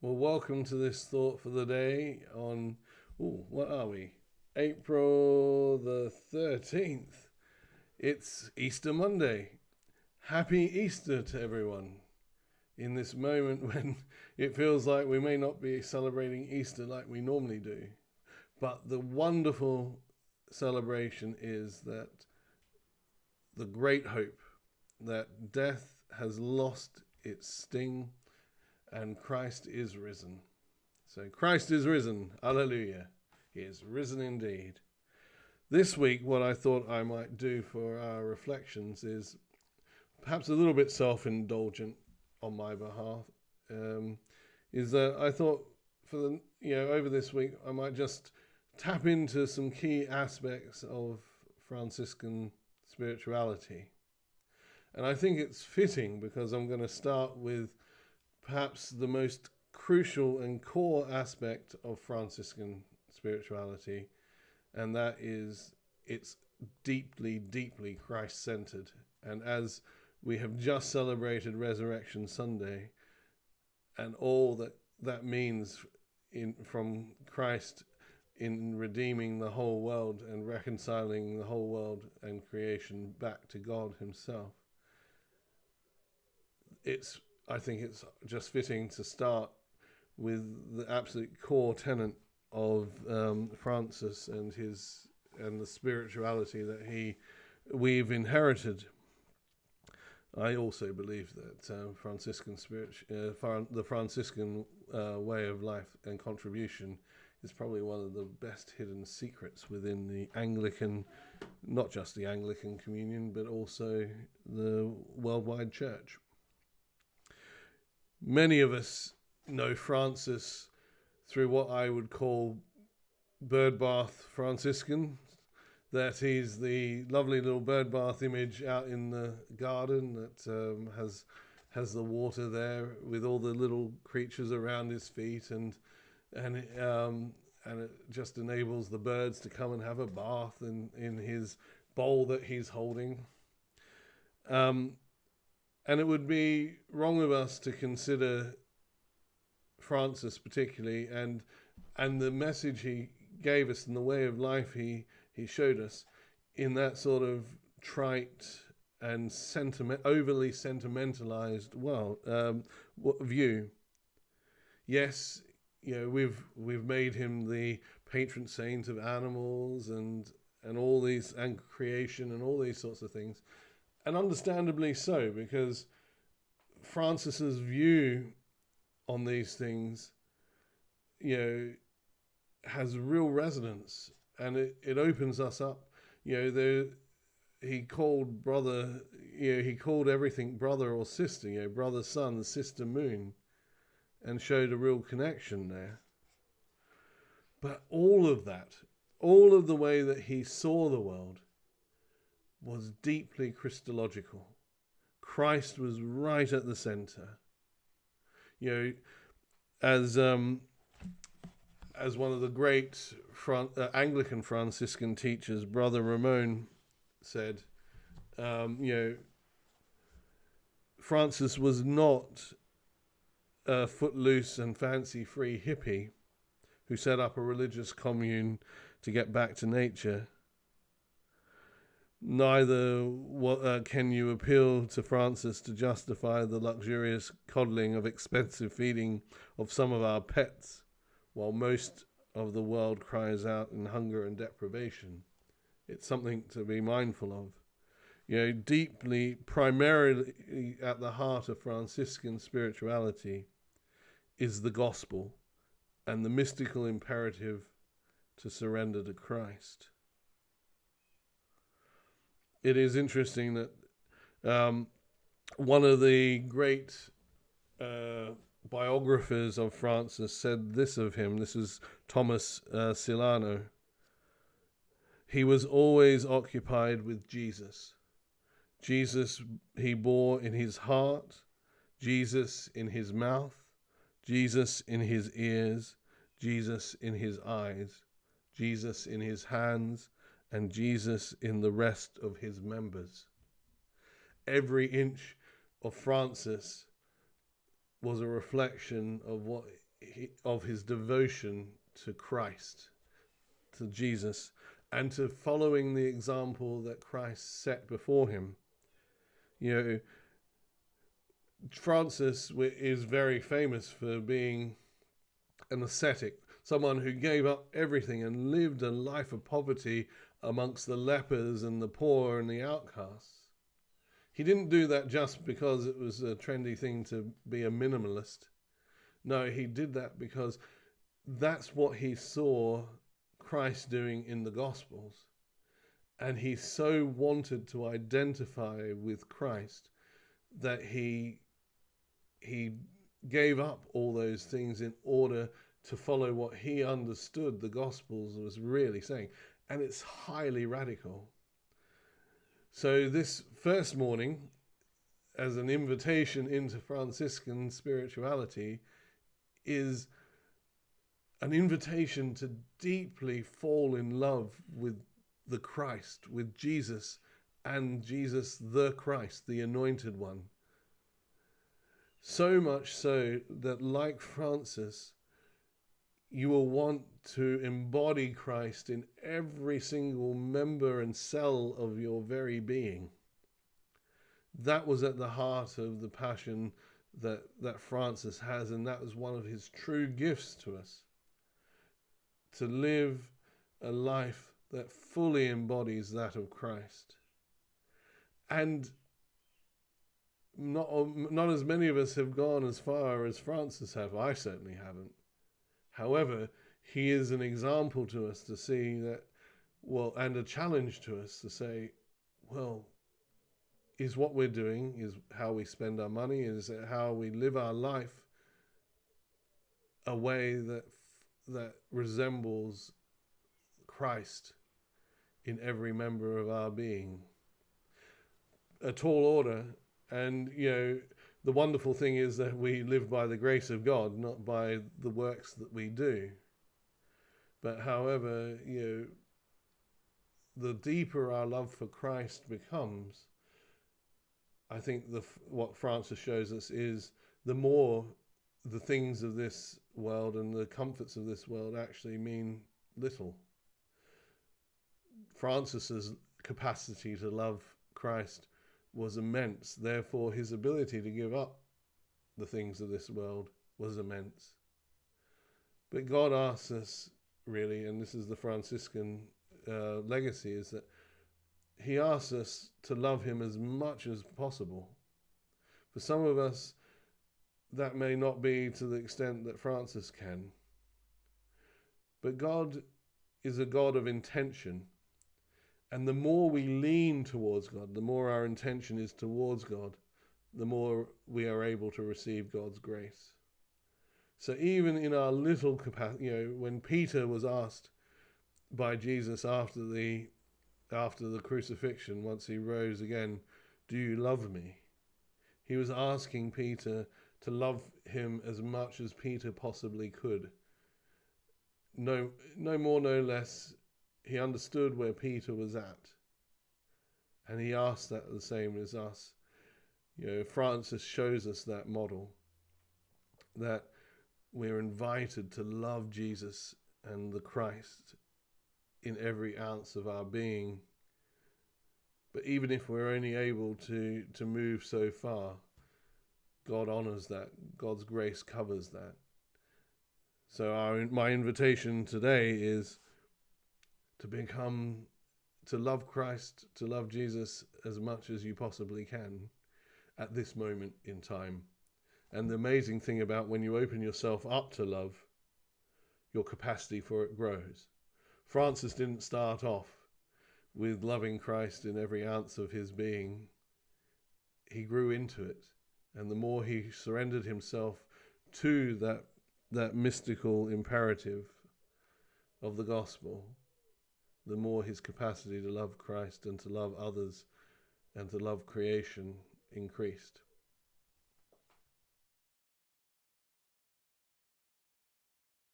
Well, welcome to this thought for the day on, what are we? April the 13th. It's Easter Monday. Happy Easter to everyone in this moment when it feels like we may not be celebrating Easter like we normally do. But the wonderful celebration is that the great hope that death has lost its sting and Christ is risen. So Christ is risen. Hallelujah. He is risen indeed. This week, what I thought I might do for our reflections is perhaps a little bit self-indulgent on my behalf. Is that I thought for over this week I might just tap into some key aspects of Franciscan spirituality. And I think it's fitting because I'm going to start with perhaps the most crucial and core aspect of Franciscan spirituality, and that is it's deeply, deeply Christ-centered. And as we have just celebrated Resurrection Sunday, and all that means from Christ in redeeming the whole world and reconciling the whole world and creation back to God himself, I think it's just fitting to start with the absolute core tenet of Francis and the spirituality that we've inherited. I also believe that the Franciscan way of life and contribution is probably one of the best hidden secrets within the Anglican, not just the Anglican Communion, but also the worldwide church. Many of us know Francis through what I would call bird bath Franciscan, that he's the lovely little bird bath image out in the garden that has the water there with all the little creatures around his feet, and it just enables the birds to come and have a bath in his bowl that he's holding. And it would be wrong of us to consider Francis particularly and the message he gave us and the way of life he showed us in that sort of trite and overly sentimentalized view. Yes, we've made him the patron saint of animals and all these, and creation and all these sorts of things. And understandably so, because Francis's view on these things, has real resonance, and it opens us up. He called everything brother or sister, brother sun, sister moon, and showed a real connection there. But all of the way that he saw the world was deeply Christological. Christ was right at the center. As one of the great Anglican Franciscan teachers, Brother Ramon, said, Francis was not a footloose and fancy-free hippie who set up a religious commune to get back to nature. Neither can you appeal to Francis to justify the luxurious coddling of expensive feeding of some of our pets, while most of the world cries out in hunger and deprivation. It's something to be mindful of. Deeply, primarily at the heart of Franciscan spirituality is the gospel and the mystical imperative to surrender to Christ. It is interesting that one of the great biographers of Francis said this of him. This is Thomas Silano. He was always occupied with Jesus. Jesus he bore in his heart, Jesus in his mouth, Jesus in his ears, Jesus in his eyes, Jesus in his hands, and Jesus in the rest of his members. Every inch of Francis was a reflection of what of his devotion to Christ, to Jesus, and to following the example that Christ set before him. You know, Francis is very famous for being an ascetic, someone who gave up everything and lived a life of poverty amongst the lepers and the poor and the outcasts. He didn't do that just because it was a trendy thing to be a minimalist. No, he did that because that's what he saw Christ doing in the Gospels. And he so wanted to identify with Christ that he gave up all those things in order to follow what he understood the Gospels was really saying. And it's highly radical. So this first morning, as an invitation into Franciscan spirituality, is an invitation to deeply fall in love with the Christ, with Jesus, and Jesus the Christ, the Anointed One. So much so that, like Francis, you will want to embody Christ in every single member and cell of your very being. That was at the heart of the passion that Francis has, and that was one of his true gifts to us. To live a life that fully embodies that of Christ. And not as many of us have gone as far as Francis have. I certainly haven't. However, he is an example to us to see that, well, and a challenge to us to say, well, is what we're doing, is how we spend our money, is it how we live our life a way that resembles Christ in every member of our being? A tall order. And, the wonderful thing is that we live by the grace of God, not by the works that we do. But however, the deeper our love for Christ becomes, I think what Francis shows us is the more the things of this world and the comforts of this world actually mean little. Francis's capacity to love Christ was immense. Therefore, his ability to give up the things of this world was immense. But God asks us, really, and this is the Franciscan legacy, is that he asks us to love him as much as possible. For some of us, that may not be to the extent that Francis can. But God is a God of intention. And the more we lean towards God, the more our intention is towards God, the more we are able to receive God's grace. So even in our little capacity, when Peter was asked by Jesus after the crucifixion, once he rose again, "Do you love me?" He was asking Peter to love him as much as Peter possibly could. No more, no less. He understood where Peter was at. And he asked that the same as us. Francis shows us that model. That we're invited to love Jesus and the Christ in every ounce of our being. But even if we're only able to move so far, God honors that. God's grace covers that. So my invitation today is to love Christ, to love Jesus as much as you possibly can at this moment in time. And the amazing thing about when you open yourself up to love, your capacity for it grows. Francis didn't start off with loving Christ in every ounce of his being. He grew into it. And the more he surrendered himself to that mystical imperative of the gospel, the more his capacity to love Christ and to love others and to love creation increased.